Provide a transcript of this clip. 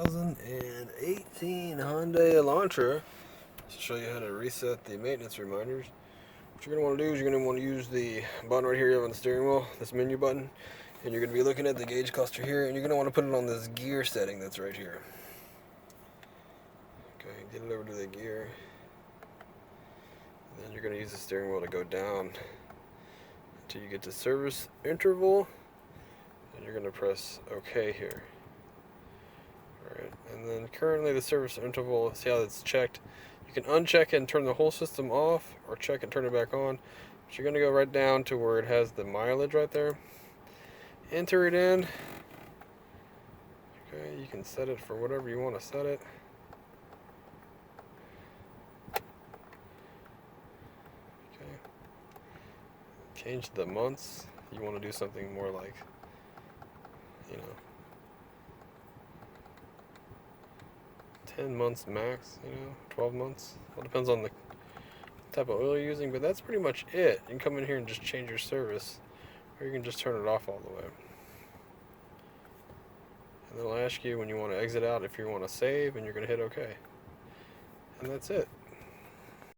2018 Hyundai Elantra. To show you how to reset the maintenance reminders. What you're going to want to do is you're going to want to use the button right here you have on the steering wheel, this menu button, and you're going to be looking at the gauge cluster here, and you're going to want to put it on this gear setting that's right here. Okay, get it over to the gear. Then you're going to use the steering wheel to go down until you get to service interval, and you're going to press OK here. Alright, and then currently the service interval, see how it's checked? You can uncheck it and turn the whole system off, or check and turn it back on. But you're going to go right down to where it has the mileage right there. Enter it in. Okay, you can set it for whatever you want to set it. Okay. Change the months. You want to do something more like, 10 months max, 12 months. Well, depends on the type of oil you're using, but that's pretty much it. You can come in here and just change your service, or you can just turn it off all the way. And then it'll ask you when you want to exit out if you want to save, and you're going to hit OK. And that's it.